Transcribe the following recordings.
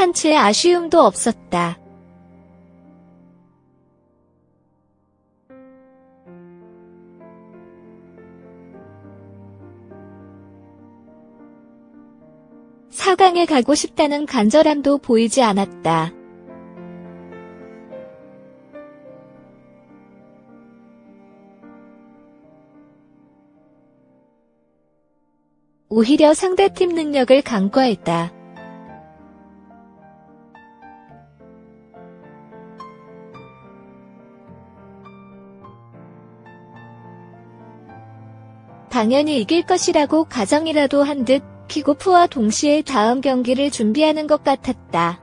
하지만 채 아쉬움도 없었다. 사강에 가고 싶다는 간절함도 보이지 않았다. 오히려 상대팀 능력을 간과했다. 당연히 이길 것이라고 가정이라도 한 듯 킥오프와 동시에 다음 경기를 준비하는 것 같았다.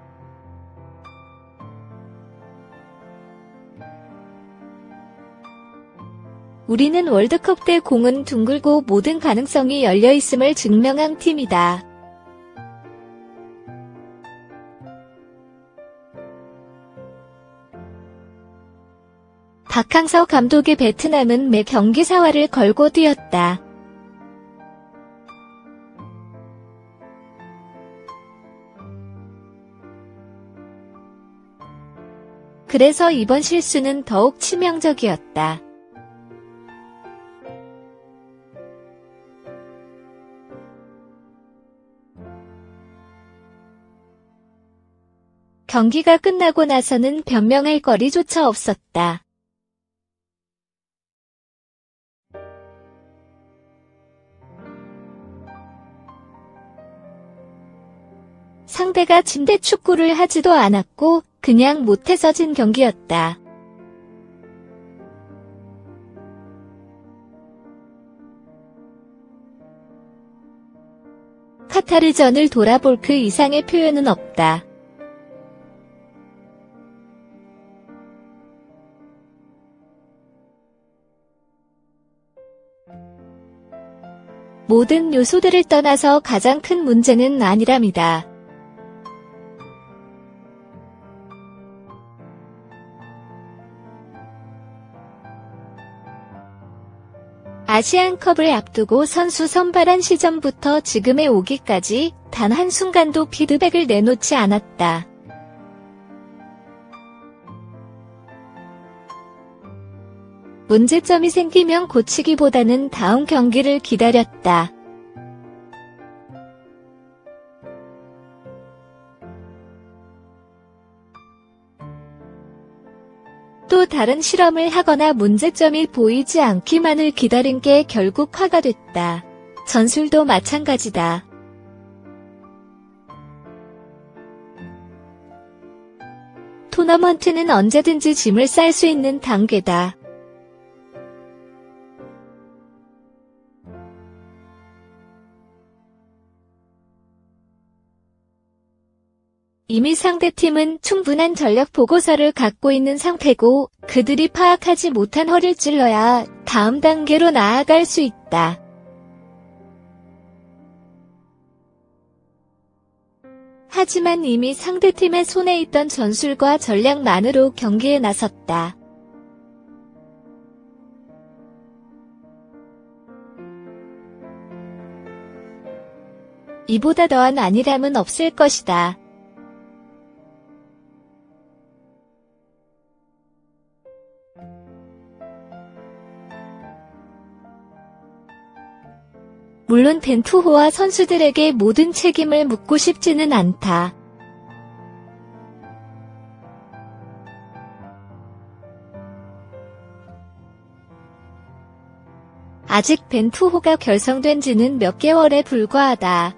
우리는 월드컵 때 공은 둥글고 모든 가능성이 열려있음을 증명한 팀이다. 박항서 감독의 베트남은 매 경기 사활을 걸고 뛰었다. 그래서 이번 실수는 더욱 치명적이었다. 경기가 끝나고 나서는 변명할 거리조차 없었다. 상대가 침대 축구를 하지도 않았고 그냥 못해서 진 경기였다. 카타르전을 돌아볼 그 이상의 표현은 없다. 모든 요소들을 떠나서 가장 큰 문제는 아니랍니다. 아시안컵을 앞두고 선수 선발한 시점부터 지금에 오기까지 단 한순간도 피드백을 내놓지 않았다. 문제점이 생기면 고치기보다는 다음 경기를 기다렸다. 또 다른 실험을 하거나 문제점이 보이지 않기만을 기다린 게 결국 화가 됐다. 전술도 마찬가지다. 토너먼트는 언제든지 짐을 쌀 수 있는 단계다. 이미 상대팀은 충분한 전력 보고서를 갖고 있는 상태고 그들이 파악하지 못한 허를 찔러야 다음 단계로 나아갈 수 있다. 하지만 이미 상대팀의 손에 있던 전술과 전략만으로 경기에 나섰다. 이보다 더한 안일함은 없을 것이다. 물론 벤투호와 선수들에게 모든 책임을 묻고 싶지는 않다. 아직 벤투호가 결성된 지는 몇 개월에 불과하다.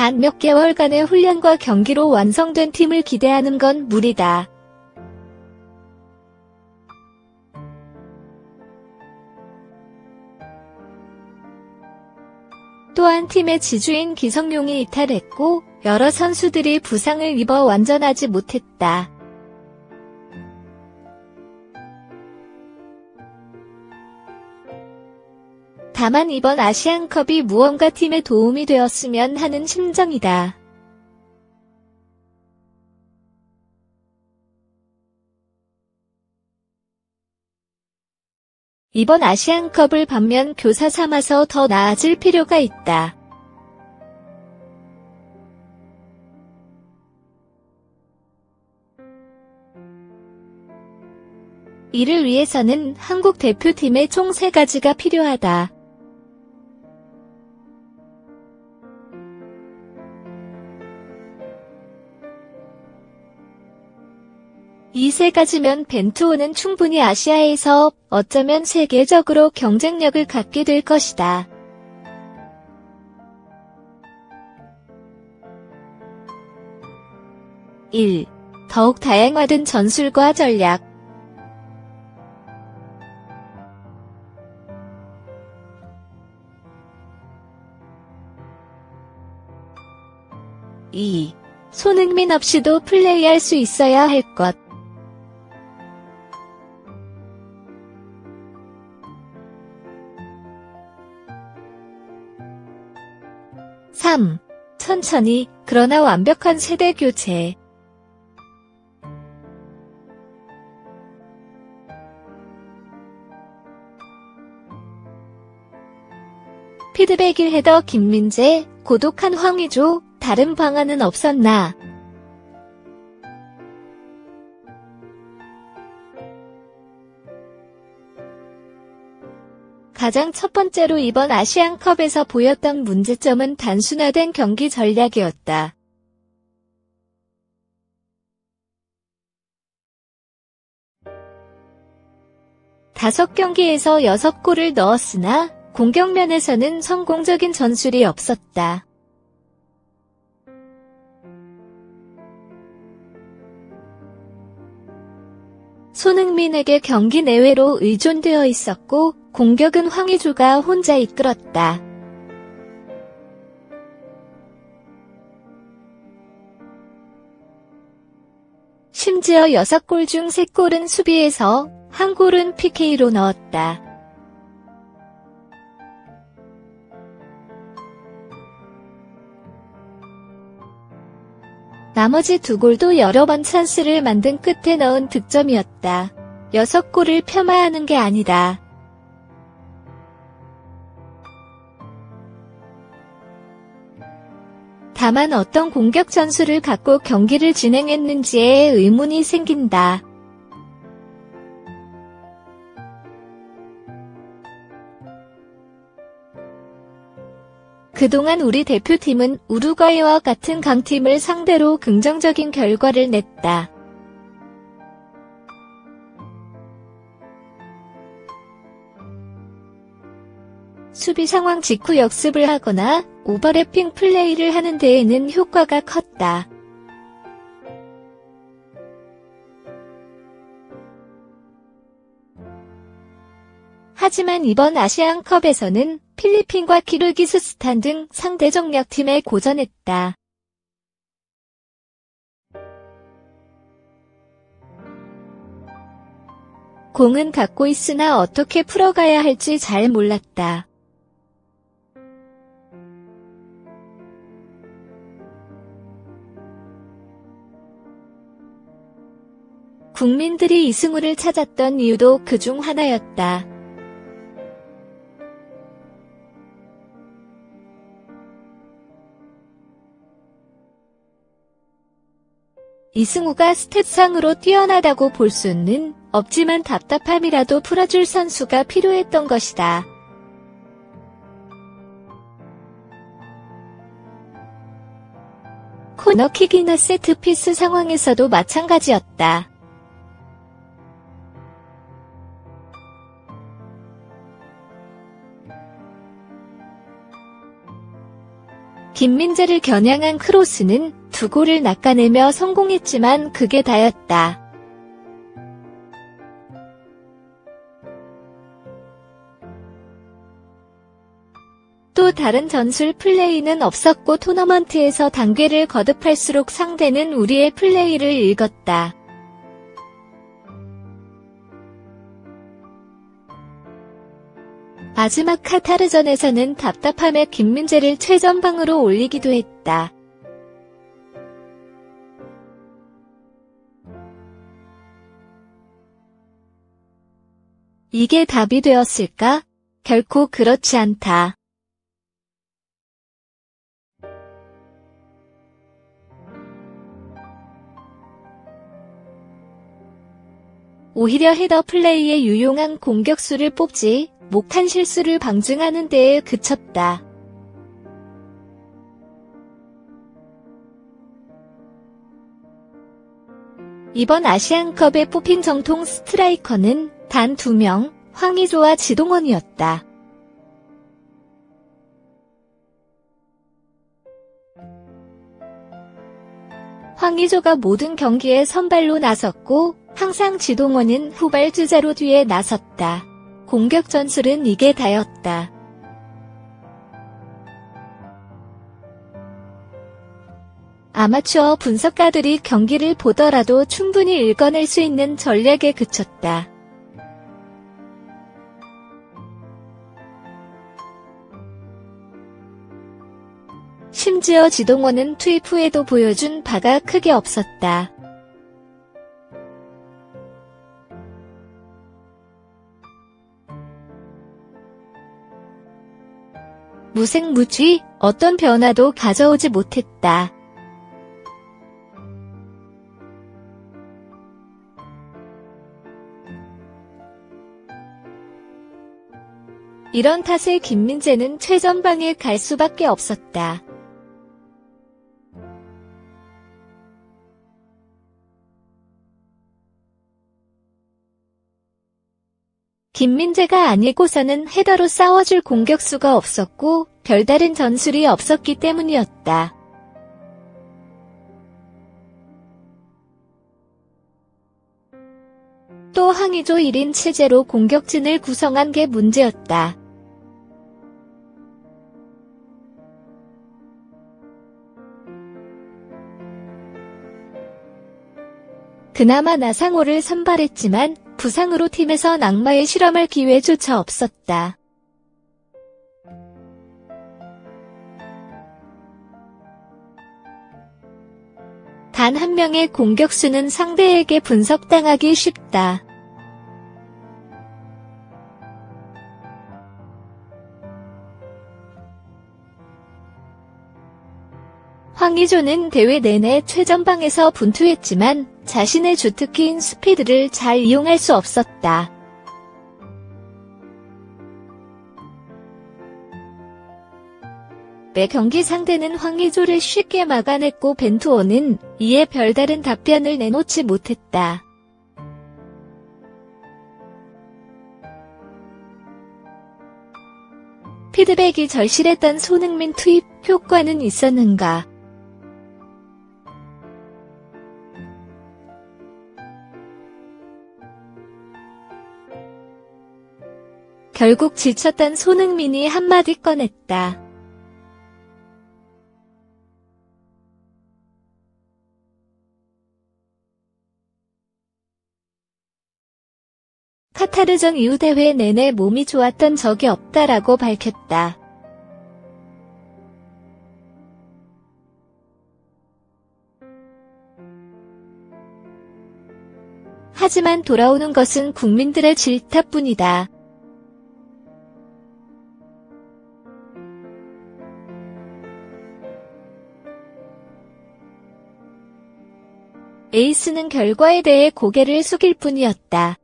단 몇 개월간의 훈련과 경기로 완성된 팀을 기대하는 건 무리다. 또한 팀의 지주인 기성용이 이탈했고 여러 선수들이 부상을 입어 완전하지 못했다. 다만 이번 아시안컵이 무언가 팀에 도움이 되었으면 하는 심정이다. 이번 아시안컵을 반면 교사 삼아서 더 나아질 필요가 있다. 이를 위해서는 한국 대표팀의 총 3가지가 필요하다. 이 3가지면 벤투호는 충분히 아시아에서 어쩌면 세계적으로 경쟁력을 갖게 될 것이다. (1) 더욱 다양화된 전술과 전략. (2) 손흥민 없이도 플레이할 수 있어야 할 것. (3) 천천히, 그러나 완벽한 세대 교체. 피드백 1 헤더 김민재, 고독한 황의조, 다른 방안은 없었나? 가장 첫 번째로 이번 아시안컵에서 보였던 문제점은 단순화된 경기 전략이었다. 다섯 경기에서 6골을 넣었으나 공격면에서는 성공적인 전술이 없었다. 손흥민에게 경기 내외로 의존되어 있었고 공격은 황의조가 혼자 이끌었다. 심지어 6골 중 3골은 수비에서, 1골은 PK로 넣었다. 나머지 2골도 여러 번 찬스를 만든 끝에 넣은 득점이었다. 6골을 폄하하는 게 아니다. 다만 어떤 공격 전술을 갖고 경기를 진행했는지에 의문이 생긴다. 그동안 우리 대표팀은 우루과이와 같은 강팀을 상대로 긍정적인 결과를 냈다. 수비 상황 직후 역습을 하거나 오버래핑 플레이를 하는 데에는 효과가 컸다. 하지만 이번 아시안컵에서는 필리핀과 키르기스스탄 등 상대적 약팀에 고전했다. 공은 갖고 있으나 어떻게 풀어가야 할지 잘 몰랐다. 국민들이 이승우를 찾았던 이유도 그중 하나였다. 이승우가 스탯상으로 뛰어나다고 볼 수는 없지만 답답함이라도 풀어줄 선수가 필요했던 것이다. 코너킥이나 세트피스 상황에서도 마찬가지였다. 김민재를 겨냥한 크로스는 2골을 낚아내며 성공했지만 그게 다였다. 또 다른 전술 플레이는 없었고 토너먼트에서 단계를 거듭할수록 상대는 우리의 플레이를 읽었다. 마지막 카타르전에서는 답답함에 김민재를 최전방으로 올리기도 했다. 이게 답이 되었을까? 결코 그렇지 않다. 오히려 헤더 플레이에 유용한 공격수를 뽑지 못한 실수를 방증하는 데에 그쳤다. 이번 아시안컵에 뽑힌 정통 스트라이커는 단 2명, 황의조와 지동원이었다. 황의조가 모든 경기에 선발로 나섰고 항상 지동원은 후발주자로 뒤에 나섰다. 공격 전술은 이게 다였다. 아마추어 분석가들이 경기를 보더라도 충분히 읽어낼 수 있는 전략에 그쳤다. 심지어 지동원은 투입 후에도 보여준 바가 크게 없었다. 무색무취, 어떤 변화도 가져오지 못했다. 이런 탓에 김민재는 최전방에 갈 수밖에 없었다. 김민재가 아니고서는 헤더로 싸워줄 공격수가 없었고 별다른 전술이 없었기 때문이었다. 또 황의조 1인 체제로 공격진을 구성한 게 문제였다. 그나마 나상호를 선발했지만 부상으로 팀에서 낙마에 실험할 기회조차 없었다. 단 한 명의 공격수는 상대에게 분석당하기 쉽다. 황의조는 대회 내내 최전방에서 분투했지만 자신의 주특기인 스피드를 잘 이용할 수 없었다. 매 경기 상대는 황의조를 쉽게 막아냈고 벤투호는 이에 별다른 답변을 내놓지 못했다. 피드백이 절실했던 손흥민 투입 효과는 있었는가? 결국 지쳤던 손흥민이 한마디 꺼냈다. 카타르전 이후 대회 내내 몸이 좋았던 적이 없다라고 밝혔다. 하지만 돌아오는 것은 국민들의 질타뿐이다. 에이스는 결과에 대해 고개를 숙일 뿐이었다.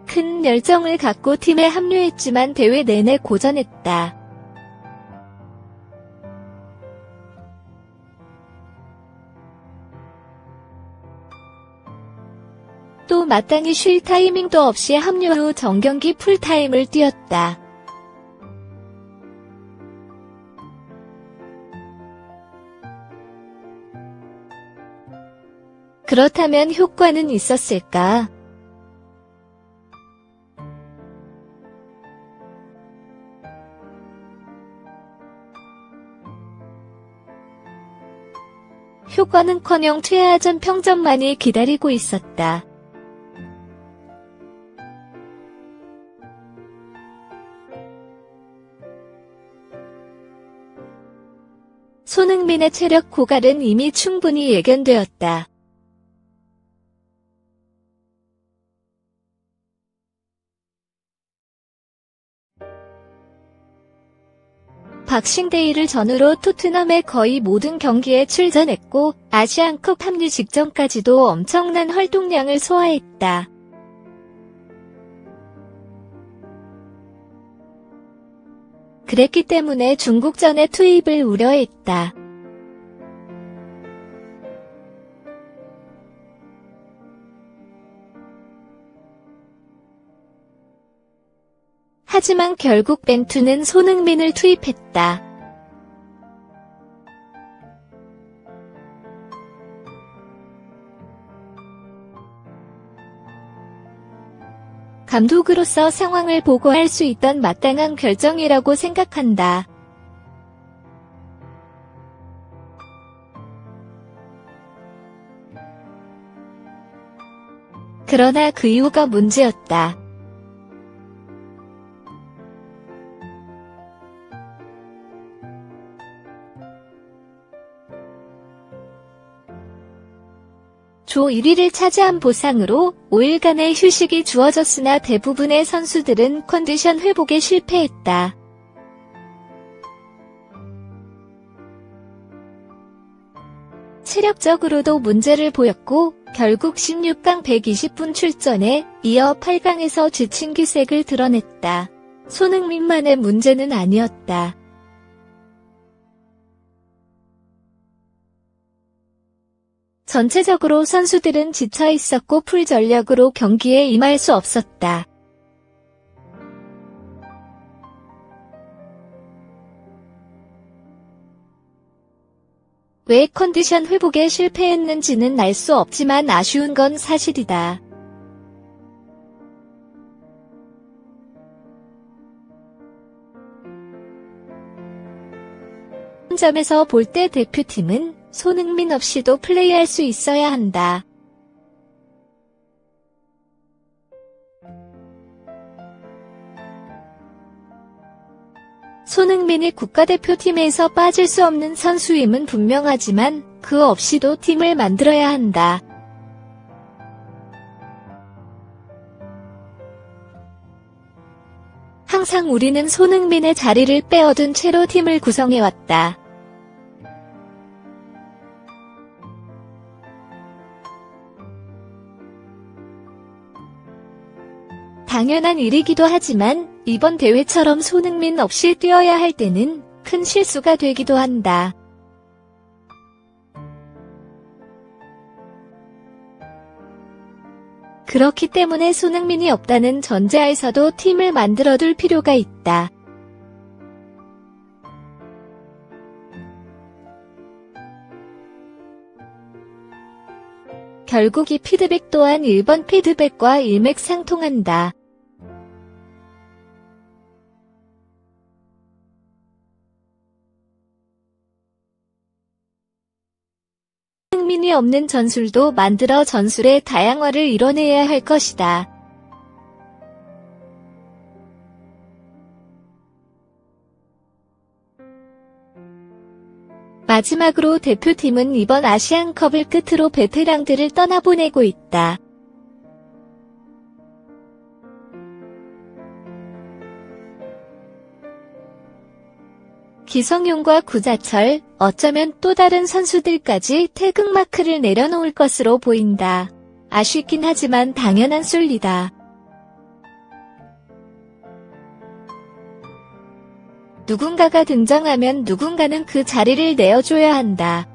큰 열정을 갖고 팀에 합류했지만 대회 내내 고전했다. 또 마땅히 쉴 타이밍도 없이 합류 후 정경기 풀타임을 뛰었다. 그렇다면 효과는 있었을까? 효과는커녕 최하전 평점만이 기다리고 있었다. 손흥민의 체력 고갈은 이미 충분히 예견되었다. 박싱데이를 전후로 토트넘의 거의 모든 경기에 출전했고 아시안컵 합류 직전까지도 엄청난 활동량을 소화했다. 그랬기 때문에 중국전의 투입을 우려했다. 하지만 결국 벤투는 손흥민을 투입했다. 감독으로서 상황을 보고 할 수 있던 마땅한 결정이라고 생각한다. 그러나 그 이유가 문제였다. 조 1위를 차지한 보상으로 5일간의 휴식이 주어졌으나 대부분의 선수들은 컨디션 회복에 실패했다. 체력적으로도 문제를 보였고 결국 16강 120분 출전에 이어 8강에서 지친 기색을 드러냈다. 손흥민만의 문제는 아니었다. 전체적으로 선수들은 지쳐 있었고 풀 전력으로 경기에 임할 수 없었다. 왜 컨디션 회복에 실패했는지는 알 수 없지만 아쉬운 건 사실이다. 점에서 볼 때 대표팀은 손흥민 없이도 플레이할 수 있어야 한다. 손흥민이 국가대표팀에서 빠질 수 없는 선수임은 분명하지만 그 없이도 팀을 만들어야 한다. 항상 우리는 손흥민의 자리를 빼어둔 채로 팀을 구성해왔다. 당연한 일이기도 하지만 이번 대회처럼 손흥민 없이 뛰어야 할 때는 큰 실수가 되기도 한다. 그렇기 때문에 손흥민이 없다는 전제하에서도 팀을 만들어둘 필요가 있다. 결국 이 피드백 또한 1번 피드백과 일맥상통한다. 손흥민이 없는 전술도 만들어 전술의 다양화를 이뤄내야 할 것이다. 마지막으로 대표팀은 이번 아시안컵을 끝으로 베테랑들을 떠나보내고 있다. 기성용과 구자철, 어쩌면 또 다른 선수들까지 태극마크를 내려놓을 것으로 보인다. 아쉽긴 하지만 당연한 순리다. 누군가가 등장하면 누군가는 그 자리를 내어줘야 한다.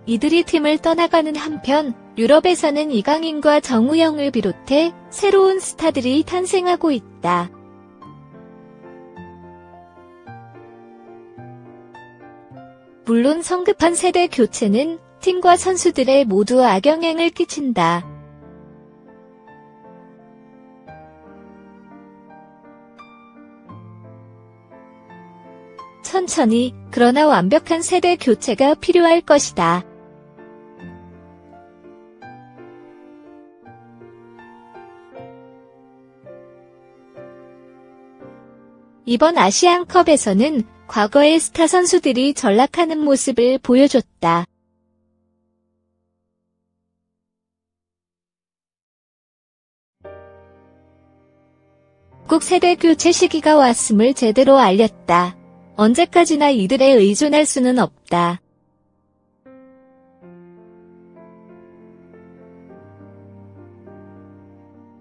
이들이 팀을 떠나가는 한편 유럽에서는 이강인과 정우영을 비롯해 새로운 스타들이 탄생하고 있다. 물론 성급한 세대 교체는 팀과 선수들의 모두 악영향을 끼친다. 천천히, 그러나 완벽한 세대 교체가 필요할 것이다. 이번 아시안컵에서는 과거의 스타 선수들이 전락하는 모습을 보여줬다. 한국 세대 교체 시기가 왔음을 제대로 알렸다. 언제까지나 이들에 의존할 수는 없다.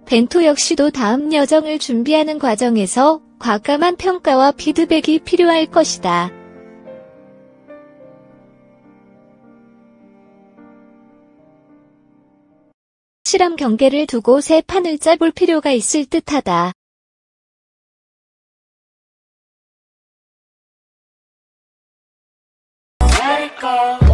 벤투 역시도 다음 여정을 준비하는 과정에서 과감한 평가와 피드백이 필요할 것이다. 실험 경계를 두고 새 판을 짜볼 필요가 있을 듯하다. Let it go.